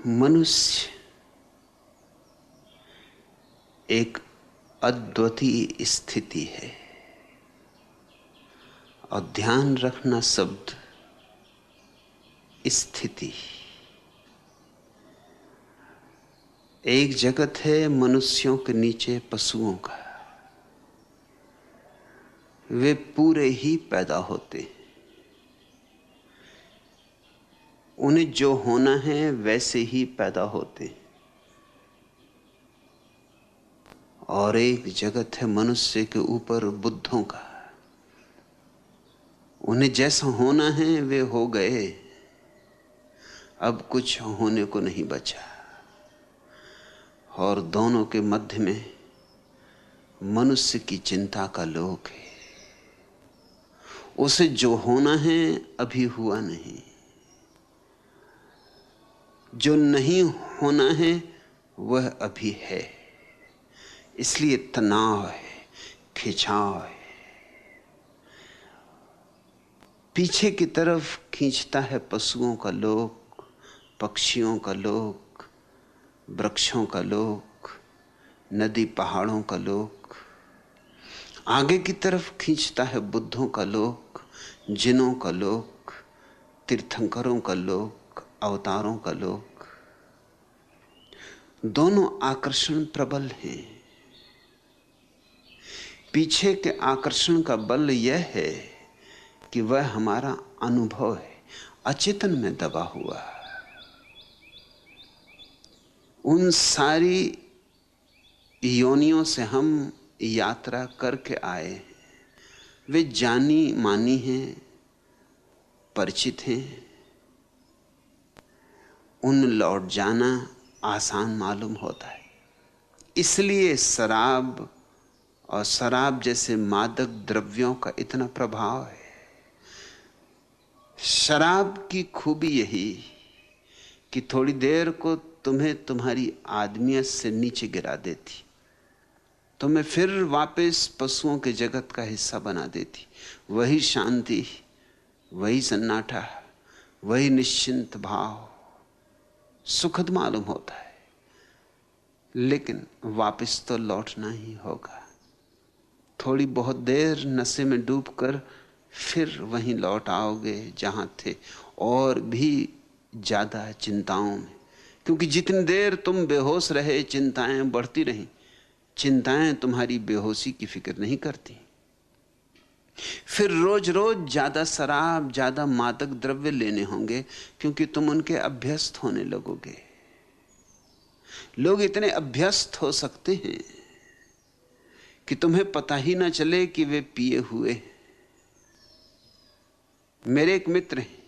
मनुष्य एक अद्वितीय स्थिति है और ध्यान रखना शब्द स्थिति। एक जगत है मनुष्यों के नीचे पशुओं का, वे पूरे ही पैदा होते हैं, उन्हें जो होना है वैसे ही पैदा होते हैं। और एक जगत है मनुष्य के ऊपर बुद्धों का, उन्हें जैसा होना है वे हो गए, अब कुछ होने को नहीं बचा। और दोनों के मध्य में मनुष्य की चिंता का लोक है। उसे जो होना है अभी हुआ नहीं, जो नहीं होना है वह अभी है। इसलिए तनाव है, खिंचाव है। पीछे की तरफ खींचता है पशुओं का लोक, पक्षियों का लोक, वृक्षों का लोक, नदी पहाड़ों का लोक। आगे की तरफ खींचता है बुद्धों का लोक, जिनों का लोक, तीर्थंकरों का लोक, अवतारों का लोक। दोनों आकर्षण प्रबल हैं। पीछे के आकर्षण का बल यह है कि वह हमारा अनुभव है, अचेतन में दबा हुआ। उन सारी योनियों से हम यात्रा करके आए हैं, वे जानी मानी हैं, परिचित हैं। उन लौट जाना आसान मालूम होता है। इसलिए शराब और शराब जैसे मादक द्रव्यों का इतना प्रभाव है। शराब की खूबी यही कि थोड़ी देर को तुम्हें तुम्हारी आदमियत से नीचे गिरा देती, तुम्हें फिर वापस पशुओं के जगत का हिस्सा बना देती। वही शांति, वही सन्नाटा, वही निश्चिंत भाव सुखद मालूम होता है, लेकिन वापस तो लौटना ही होगा। थोड़ी बहुत देर नशे में डूबकर फिर वहीं लौट आओगे जहां थे, और भी ज्यादा चिंताओं में। क्योंकि जितनी देर तुम बेहोश रहे चिंताएं बढ़ती रहीं। चिंताएं तुम्हारी बेहोशी की फिक्र नहीं करती। फिर रोज रोज ज्यादा शराब, ज्यादा मादक द्रव्य लेने होंगे, क्योंकि तुम उनके अभ्यस्त होने लगोगे। लोग इतने अभ्यस्त हो सकते हैं कि तुम्हें पता ही ना चले कि वे पिए हुए। मेरे एक मित्र हैं,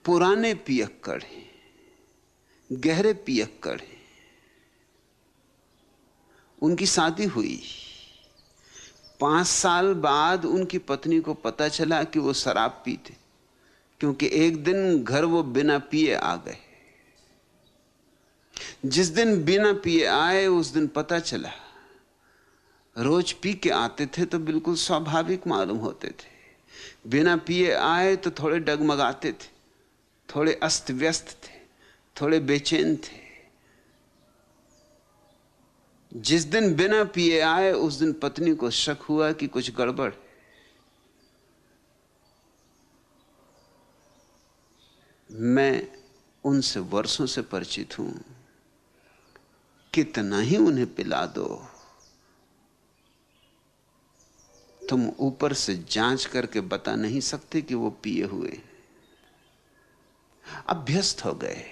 पुराने पियक्कड़ हैं, गहरे पियक्कड़ हैं। उनकी शादी हुई, 5 साल बाद उनकी पत्नी को पता चला कि वो शराब पीते, क्योंकि एक दिन घर वो बिना पिए आ गए। जिस दिन बिना पिए आए उस दिन पता चला। रोज पी के आते थे तो बिल्कुल स्वाभाविक मालूम होते थे, बिना पिए आए तो थोड़े डगमगाते थे, थोड़े अस्त व्यस्त थे, थोड़े बेचैन थे। जिस दिन बिना पिए आए उस दिन पत्नी को शक हुआ कि कुछ गड़बड़। मैं उनसे वर्षों से परिचित हूं। कितना ही उन्हें पिला दो, तुम ऊपर से जांच करके बता नहीं सकते कि वो पिए हुए। अभ्यस्त हो गए।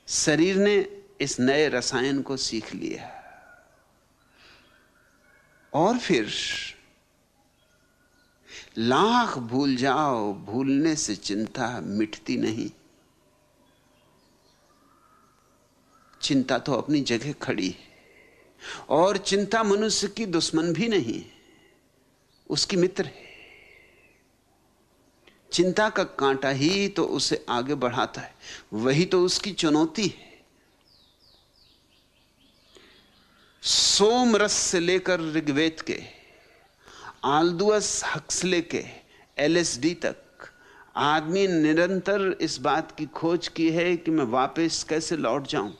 शरीर ने इस नए रसायन को सीख लिया। और फिर लाख भूल जाओ, भूलने से चिंता मिटती नहीं। चिंता तो अपनी जगह खड़ी है, और चिंता मनुष्य की दुश्मन भी नहीं, उसकी मित्र है। चिंता का कांटा ही तो उसे आगे बढ़ाता है, वही तो उसकी चुनौती है। सोम रस से लेकर ऋग्वेद के, आल्दुअस हक्सले के एलएसडी तक, आदमी निरंतर इस बात की खोज की है कि मैं वापस कैसे लौट जाऊं।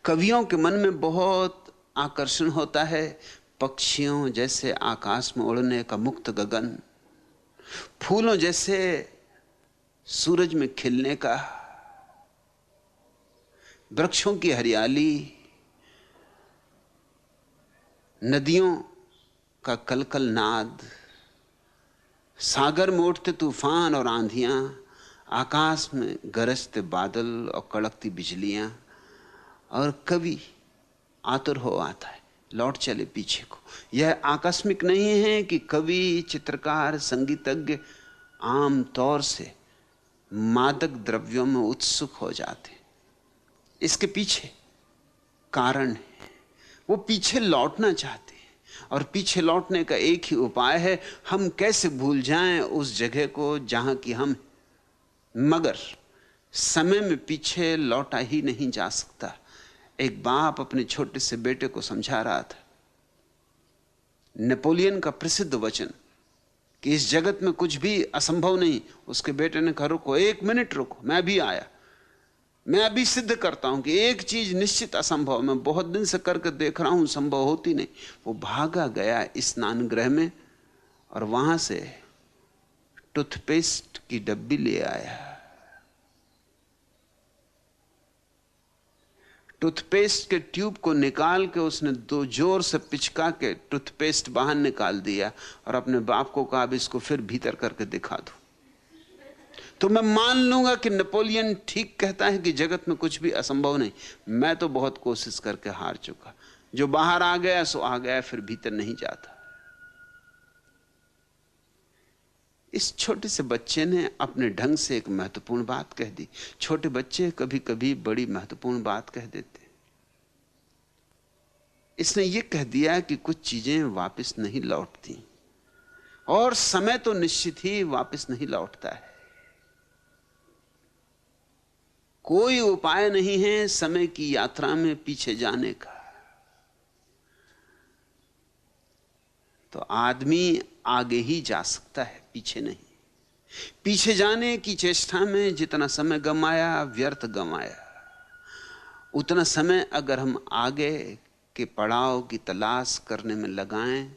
कवियों के मन में बहुत आकर्षण होता है पक्षियों जैसे आकाश में उड़ने का मुक्त गगन, फूलों जैसे सूरज में खिलने का, वृक्षों की हरियाली, नदियों का कलकल नाद, सागर में उठते तूफान और आंधियां, आकाश में गरजते बादल और कड़कती बिजलियां। और कवि आतुर हो आता है लौट चले पीछे को। यह आकस्मिक नहीं है कि कवि, चित्रकार, संगीतज्ञ आम तौर से मादक द्रव्यों में उत्सुक हो जाते। इसके पीछे कारण है, वो पीछे लौटना चाहते हैं। और पीछे लौटने का एक ही उपाय है, हम कैसे भूल जाएं उस जगह को जहां की हम। मगर समय में पीछे लौटा ही नहीं जा सकता। एक बाप अपने छोटे से बेटे को समझा रहा था नेपोलियन का प्रसिद्ध वचन कि इस जगत में कुछ भी असंभव नहीं। उसके बेटे ने कहा रुको, 1 मिनट रुको, मैं भी आया। मैं अभी सिद्ध करता हूं कि एक चीज निश्चित असंभव, मैं बहुत दिन से करके देख रहा हूं, संभव होती नहीं। वो भागा गया स्नान गृह में और वहां से टूथपेस्ट की डब्बी ले आया। टूथपेस्ट के ट्यूब को निकाल के उसने 2 जोर से पिचका के टूथपेस्ट बाहर निकाल दिया और अपने बाप को कहा अब इसको फिर भीतर करके दिखा दो। तो मैं मान लूंगा कि नेपोलियन ठीक कहता है कि जगत में कुछ भी असंभव नहीं। मैं तो बहुत कोशिश करके हार चुका। जो बाहर आ गया सो आ गया, फिर भीतर नहीं जाता। इस छोटे से बच्चे ने अपने ढंग से एक महत्वपूर्ण बात कह दी। छोटे बच्चे कभी कभी बड़ी महत्वपूर्ण बात कह देते। इसने यह कह दिया कि कुछ चीजें वापस नहीं लौटती और समय तो निश्चित ही वापस नहीं लौटता है। कोई उपाय नहीं है समय की यात्रा में पीछे जाने का। तो आदमी आगे ही जा सकता है, पीछे नहीं। पीछे जाने की चेष्टा में जितना समय गंवाया व्यर्थ गंवाया। उतना समय अगर हम आगे के पड़ाव की तलाश करने में लगाएं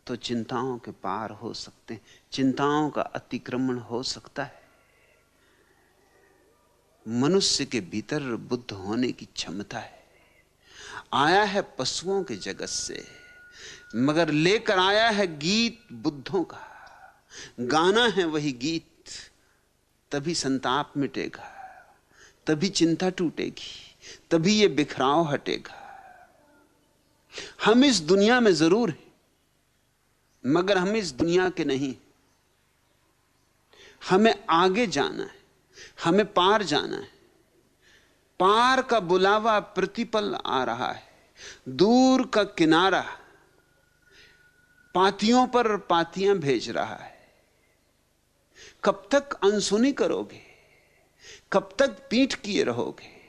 तो चिंताओं के पार हो सकते हैं, चिंताओं का अतिक्रमण हो सकता है। मनुष्य के भीतर बुद्ध होने की क्षमता है। आया है पशुओं के जगत से, मगर लेकर आया है गीत बुद्धों का। गाना है वही गीत, तभी संताप मिटेगा, तभी चिंता टूटेगी, तभी ये बिखराव हटेगा। हम इस दुनिया में जरूर हैं, मगर हम इस दुनिया के नहीं। हमें आगे जाना है, हमें पार जाना है। पार का बुलावा प्रतिपल आ रहा है। दूर का किनारा पातियों पर पातियां भेज रहा है। कब तक अनसुनी करोगे? कब तक पीठ किए रहोगे?